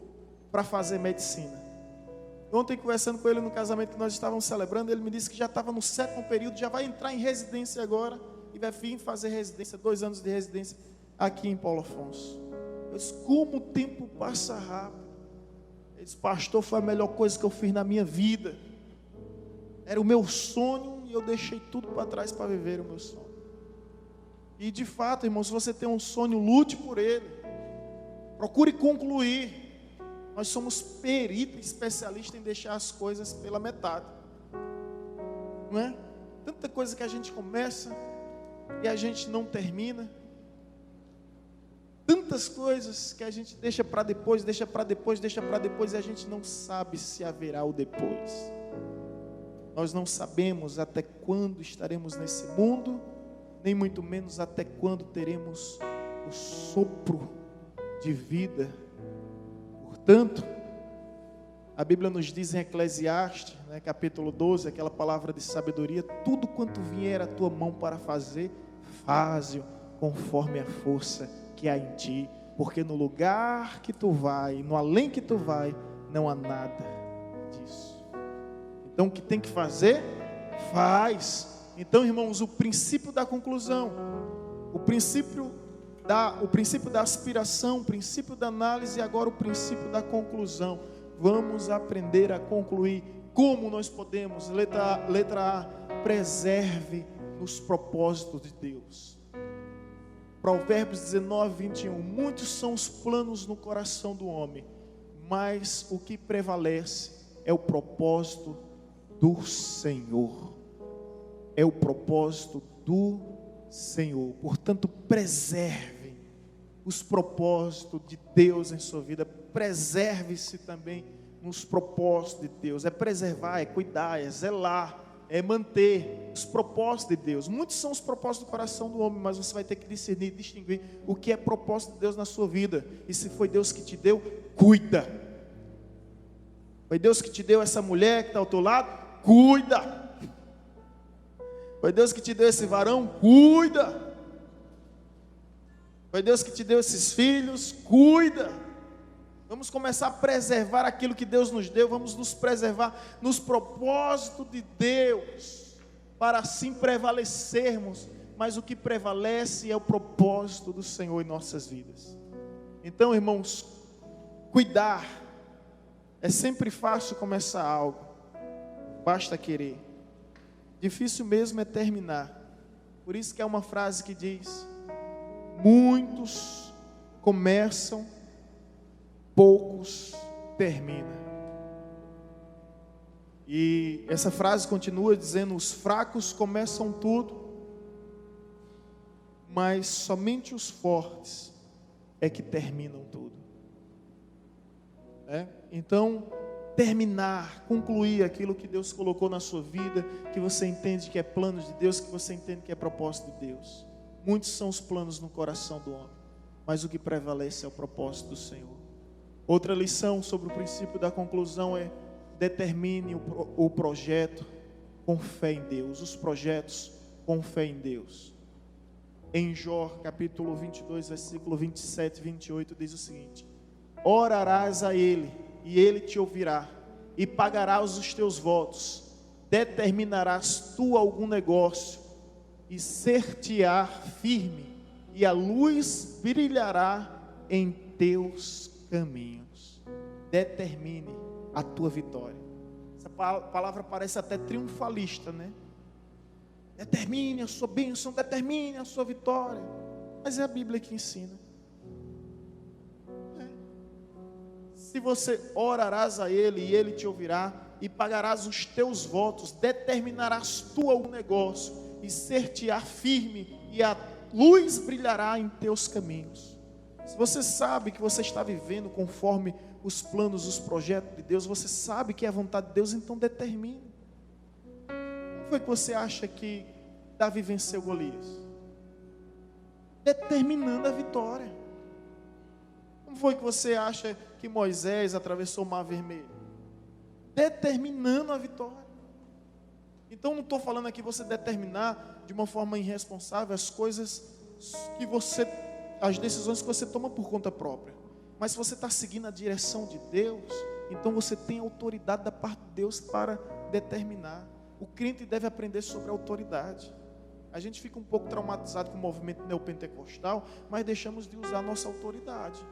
para fazer medicina. Ontem, conversando com ele no casamento que nós estávamos celebrando, ele me disse que já estava no 7º período, já vai entrar em residência agora e vai vir fazer residência, 2 anos de residência aqui em Paulo Afonso. Eu disse, como o tempo passa rápido. Ele disse, pastor, foi a melhor coisa que eu fiz na minha vida. Era o meu sonho e eu deixei tudo para trás para viver o meu sonho. E de fato, irmão, se você tem um sonho, lute por ele. Procure concluir. Nós somos peritos, especialistas em deixar as coisas pela metade. Não é? Tanta coisa que a gente começa e a gente não termina. Tantas coisas que a gente deixa para depois, deixa para depois e a gente não sabe se haverá o depois. Nós não sabemos até quando estaremos nesse mundo, nem muito menos até quando teremos o sopro de vida. Portanto, a Bíblia nos diz em Eclesiastes, capítulo 12, aquela palavra de sabedoria, tudo quanto vier à tua mão para fazer, faze-o conforme a força que há em ti, porque no lugar que tu vai, no além que tu vai, não há nada disso. Então o que tem que fazer, faz. Então, irmãos, o princípio da conclusão, o princípio da aspiração, o princípio da análise e agora o princípio da conclusão. Vamos aprender a concluir. Como nós podemos? Letra A, preserve nos propósitos de Deus. Provérbios 19, 21. Muitos são os planos no coração do homem, mas o que prevalece é o propósito do Senhor. É o propósito do Senhor. Portanto, preserve os propósitos de Deus em sua vida. Preserve-se também nos propósitos de Deus. É preservar, é cuidar, é zelar, é manter os propósitos de Deus. Muitos são os propósitos do coração do homem, mas você vai ter que discernir, distinguir o que é propósito de Deus na sua vida. E se foi Deus que te deu, cuida. Foi Deus que te deu essa mulher que está ao teu lado? Cuida. Foi Deus que te deu esse varão? Cuida. Foi Deus que te deu esses filhos? Cuida. Vamos começar a preservar aquilo que Deus nos deu. Vamos nos preservar nos propósitos de Deus, para assim prevalecermos. Mas o que prevalece é o propósito do Senhor em nossas vidas. Então, irmãos, cuidar. É sempre fácil começar algo, basta querer. Difícil mesmo é terminar. Por isso que é uma frase que diz: muitos começam, poucos terminam. E essa frase continua dizendo: os fracos começam tudo, mas somente os fortes é que terminam tudo. Então, terminar, concluir aquilo que Deus colocou na sua vida, que você entende que é plano de Deus, que você entende que é propósito de Deus. Muitos são os planos no coração do homem, mas o que prevalece é o propósito do Senhor. Outra lição sobre o princípio da conclusão é: determine o projeto com fé em Deus, os projetos com fé em Deus. Em Jó, capítulo 22, versículo 27 e 28, diz o seguinte: orarás a Ele, e Ele te ouvirá, e pagarás os teus votos, determinarás tu algum negócio, e ser-te-á firme, e a luz brilhará em teus caminhos. Determine a tua vitória. Essa palavra parece até triunfalista, né? Determine a sua bênção, determine a sua vitória. Mas é a Bíblia que ensina. Se você orarás a Ele e Ele te ouvirá, e pagarás os teus votos, determinarás tu algum negócio, e ser-te-á firme, e a luz brilhará em teus caminhos. Se você sabe que você está vivendo conforme os planos, os projetos de Deus, você sabe que é a vontade de Deus, então determine. Como foi que você acha que Davi venceu Golias? Determinando a vitória. Como foi que você acha que Moisés atravessou o Mar Vermelho? Determinando a vitória. Então não estou falando aqui você determinar de uma forma irresponsável as coisas que você, as decisões que você toma por conta própria. Mas se você está seguindo a direção de Deus, então você tem autoridade da parte de Deus para determinar. O crente deve aprender sobre a autoridade. A gente fica um pouco traumatizado com o movimento neopentecostal, mas deixamos de usar a nossa autoridade.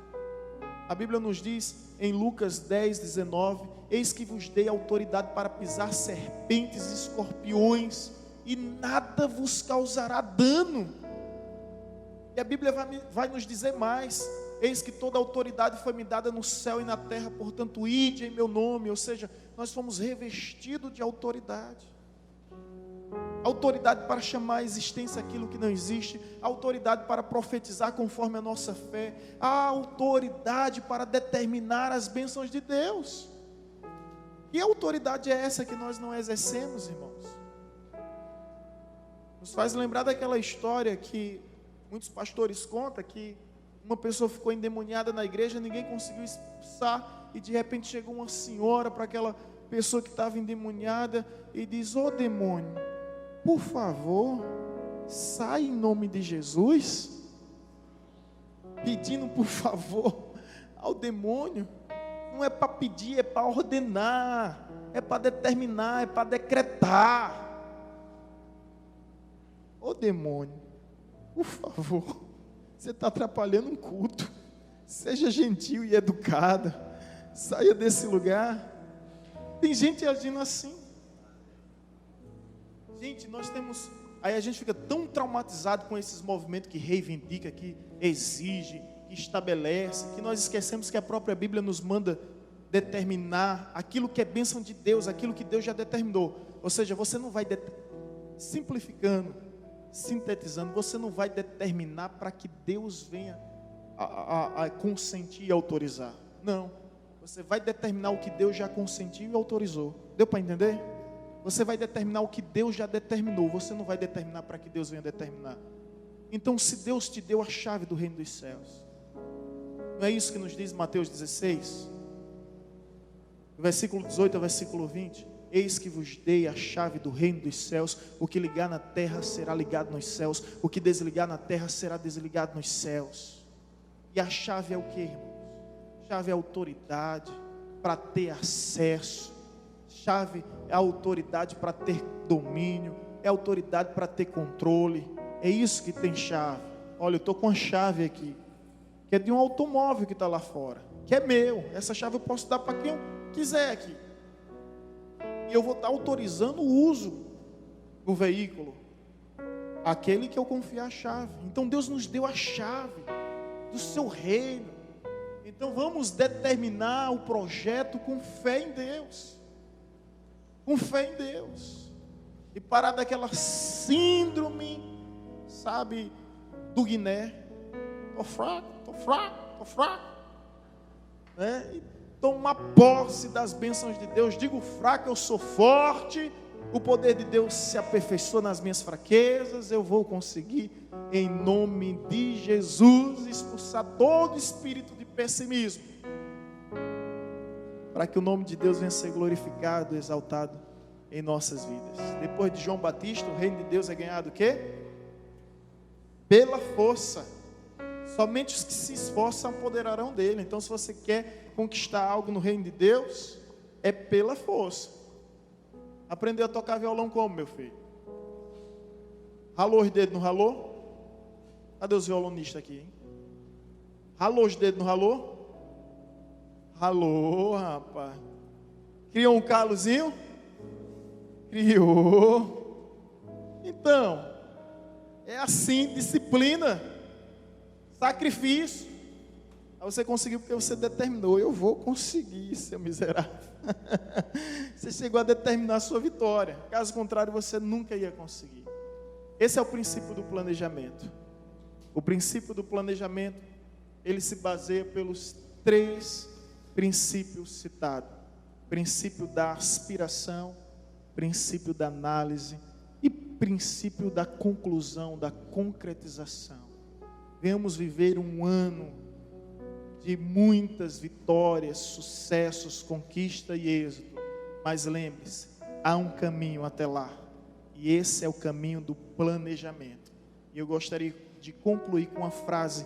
A Bíblia nos diz em Lucas 10, 19: eis que vos dei autoridade para pisar serpentes e escorpiões, e nada vos causará dano. E a Bíblia vai nos dizer mais: eis que toda autoridade foi me dada no céu e na terra, portanto ide em meu nome. Ou seja, nós fomos revestidos de autoridade. Autoridade para chamar à existência aquilo que não existe, autoridade para profetizar conforme a nossa fé, a autoridade para determinar as bênçãos de Deus. Que autoridade é essa que nós não exercemos, irmãos? Nos faz lembrar daquela história que muitos pastores contam, que uma pessoa ficou endemoniada na igreja, ninguém conseguiu expulsar, e de repente chegou uma senhora para aquela pessoa que estava endemoniada e diz: ô demônio, por favor, sai em nome de Jesus. Pedindo por favor ao demônio. Não é para pedir, é para ordenar, é para determinar, é para decretar. Ô demônio, por favor, você está atrapalhando um culto. Seja gentil e educada, saia desse lugar. Tem gente agindo assim. Gente, nós temos, aí a gente fica tão traumatizado com esses movimentos que reivindica, que exige, que estabelece, que nós esquecemos que a própria Bíblia nos manda determinar aquilo que é bênção de Deus, aquilo que Deus já determinou. Ou seja, você não vai, simplificando, sintetizando, você não vai determinar para que Deus venha a consentir e autorizar. Não, você vai determinar o que Deus já consentiu e autorizou. Deu para entender? Você vai determinar o que Deus já determinou. Você não vai determinar para que Deus venha determinar. Então, se Deus te deu a chave do reino dos céus, não é isso que nos diz Mateus 16? Do versículo 18 ao versículo 20: eis que vos dei a chave do reino dos céus. O que ligar na terra será ligado nos céus, o que desligar na terra será desligado nos céus. E a chave é o que, irmãos? A chave é a autoridade para ter acesso. Chave é a autoridade para ter domínio, é a autoridade para ter controle. É isso que tem chave. Olha, eu estou com a chave aqui, que é de um automóvel que está lá fora, que é meu. Essa chave eu posso dar para quem eu quiser aqui, e eu vou estar autorizando o uso do veículo, aquele que eu confiar a chave. Então Deus nos deu a chave do seu reino. Então vamos determinar o projeto com fé em Deus. Com fé em Deus. E parar daquela síndrome, sabe, do Guiné. Estou fraco. Né? E tomar posse das bênçãos de Deus. Digo fraco, eu sou forte. O poder de Deus se aperfeiçoa nas minhas fraquezas. Eu vou conseguir, em nome de Jesus, expulsar todo espírito de pessimismo, para que o nome de Deus venha ser glorificado, exaltado em nossas vidas. Depois de João Batista, o reino de Deus é ganhado o quê? Pela força. Somente os que se esforçam apoderarão dele. Então, se você quer conquistar algo no reino de Deus, é pela força. Aprendeu a tocar violão como, meu filho? Ralou os dedos, não ralou? Cadê os violonistas aqui, hein? Ralou os dedos, não ralou? Ralou, rapaz. Criou um calozinho? Criou. Então, é assim, disciplina, sacrifício. Aí você conseguiu porque você determinou, eu vou conseguir, seu miserável. Você chegou a determinar a sua vitória. Caso contrário, você nunca ia conseguir. Esse é o princípio do planejamento. O princípio do planejamento, ele se baseia pelos 3 princípios citados. Princípio da aspiração, princípio da análise e princípio da conclusão, da concretização. Venhamos viver um ano de muitas vitórias, sucessos, conquista e êxito. Mas lembre-se, há um caminho até lá. E esse é o caminho do planejamento. E eu gostaria de concluir com uma frase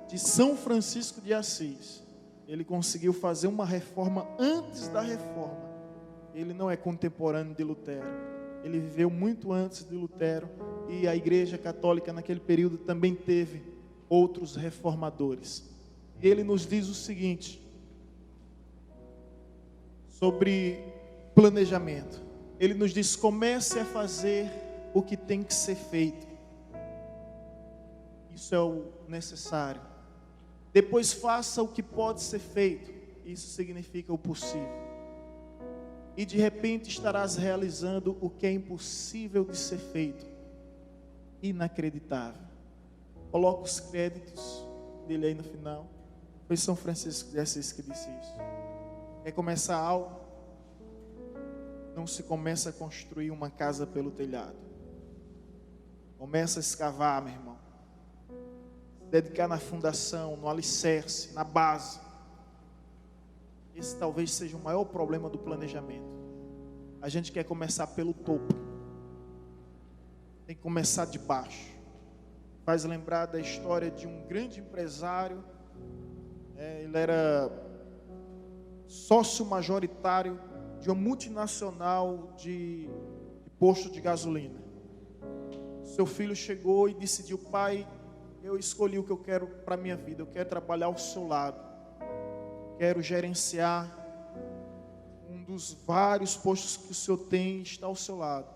de São Francisco de Assis. Ele conseguiu fazer uma reforma antes da reforma. Ele não é contemporâneo de Lutero. Ele viveu muito antes de Lutero. E a Igreja Católica naquele período também teve outros reformadores. Ele nos diz o seguinte sobre planejamento. Ele nos diz: comece a fazer o que tem que ser feito. Isso é o necessário. Depois faça o que pode ser feito. Isso significa o possível. E de repente estarás realizando o que é impossível de ser feito. Inacreditável. Coloca os créditos dele aí no final. Foi São Francisco de Assis que disse isso. Quer começar algo? Não se começa a construir uma casa pelo telhado. Começa a escavar, meu irmão. Dedicar na fundação, no alicerce, na base. Esse talvez seja o maior problema do planejamento. A gente quer começar pelo topo. Tem que começar de baixo. Faz lembrar da história de um grande empresário. Ele era sócio majoritário de uma multinacional de posto de gasolina. Seu filho chegou e decidiu: pai, eu escolhi o que eu quero para a minha vida. Eu quero trabalhar ao seu lado. Quero gerenciar um dos vários postos que o senhor tem e está ao seu lado.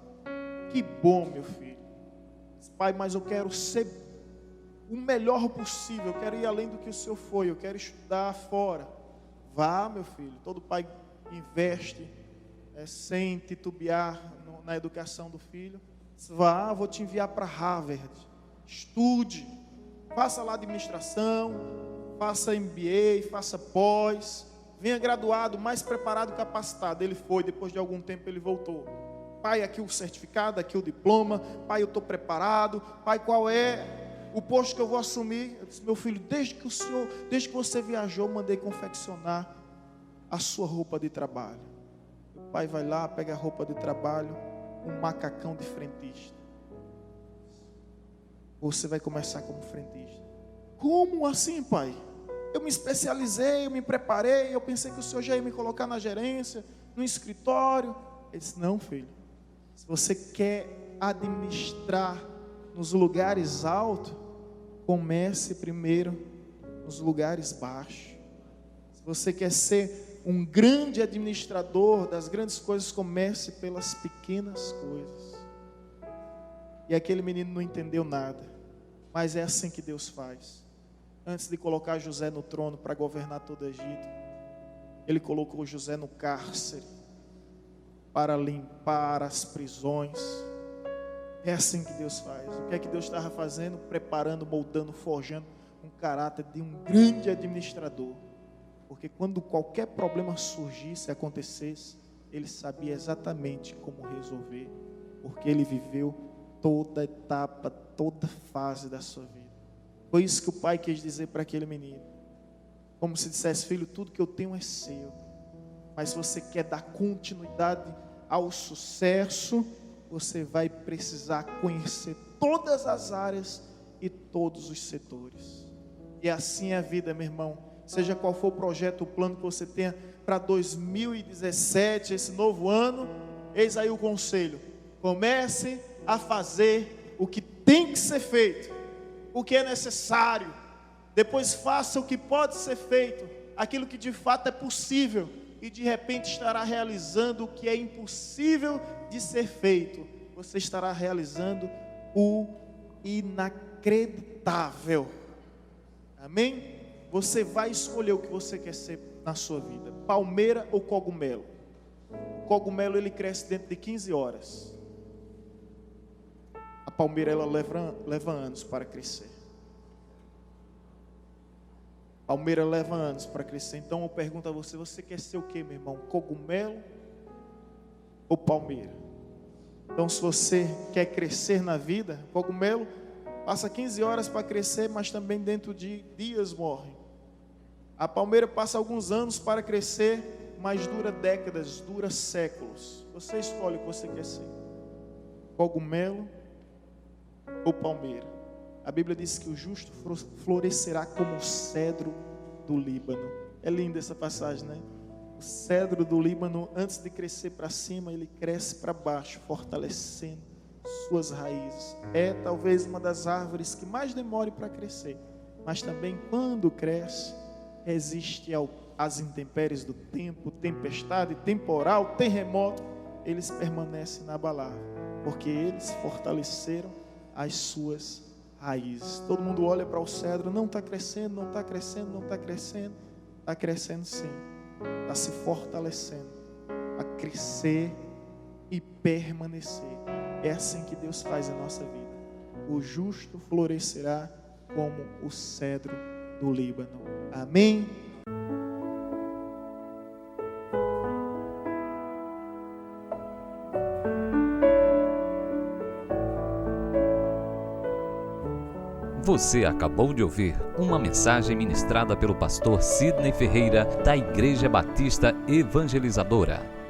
Que bom, meu filho. Pai, mas eu quero ser o melhor possível. Eu quero ir além do que o senhor foi. Eu quero estudar fora. Vá, meu filho. Todo pai investe sem titubear na educação do filho. Vá, vou te enviar para Harvard. Estude. Faça lá administração, faça MBA, faça pós, venha graduado, mais preparado, capacitado. Ele foi, depois de algum tempo ele voltou. Pai, aqui o certificado, aqui o diploma. Pai, eu estou preparado. Pai, qual é o posto que eu vou assumir? Eu disse: meu filho, desde que você viajou, mandei confeccionar a sua roupa de trabalho. O pai vai lá, pega a roupa de trabalho, um macacão de frentista. Você vai começar como frentista. Como assim, pai? Eu me especializei, eu me preparei, eu pensei que o senhor já ia me colocar na gerência, no escritório. Ele disse: não, filho. Se você quer administrar nos lugares altos, comece primeiro nos lugares baixos. Se você quer ser um grande administrador das grandes coisas, comece pelas pequenas coisas. E aquele menino não entendeu nada. Mas é assim que Deus faz. Antes de colocar José no trono para governar todo o Egito, Ele colocou José no cárcere para limpar as prisões. É assim que Deus faz. O que é que Deus estava fazendo? Preparando, moldando, forjando um caráter de um grande administrador. Porque quando qualquer problema surgisse, acontecesse, Ele sabia exatamente como resolver. Porque Ele viveu toda etapa, toda fase da sua vida. Foi isso que o pai quis dizer para aquele menino. Como se dissesse: filho, tudo que eu tenho é seu. Mas se você quer dar continuidade ao sucesso, você vai precisar conhecer todas as áreas e todos os setores. E assim é a vida, meu irmão. Seja qual for o projeto, o plano que você tenha para 2017, esse novo ano, eis aí o conselho: comece a fazer o que tem que ser feito, o que é necessário. Depois faça o que pode ser feito, aquilo que de fato é possível, e de repente estará realizando o que é impossível de ser feito. Você estará realizando o inacreditável. Amém? Você vai escolher o que você quer ser na sua vida: palmeira ou cogumelo. O cogumelo, ele cresce dentro de 15 horas. A palmeira, ela leva anos para crescer. A palmeira leva anos para crescer. Então eu pergunto a você: você quer ser o que, meu irmão? Cogumelo ou palmeira? Então, se você quer crescer na vida, cogumelo passa 15 horas para crescer, mas também dentro de dias morre. A palmeira passa alguns anos para crescer, mas dura décadas, dura séculos. Você escolhe o que você quer ser: cogumelo ou palmeira. A Bíblia diz que o justo florescerá como o cedro do Líbano. É linda essa passagem, né? O cedro do Líbano, antes de crescer para cima, ele cresce para baixo, fortalecendo suas raízes. É talvez uma das árvores que mais demore para crescer, mas também, quando cresce, resiste às intempéries do tempo, tempestade, temporal, terremoto. Eles permanecem inabaláveis, porque eles fortaleceram as suas raízes. Todo mundo olha para o cedro: não está crescendo, não está crescendo, não está crescendo. Está crescendo sim, está se fortalecendo a crescer e permanecer. É assim que Deus faz a nossa vida. O justo florescerá como o cedro do Líbano. Amém? Você acabou de ouvir uma mensagem ministrada pelo pastor Sidney Ferreira, da Igreja Batista Evangelizadora.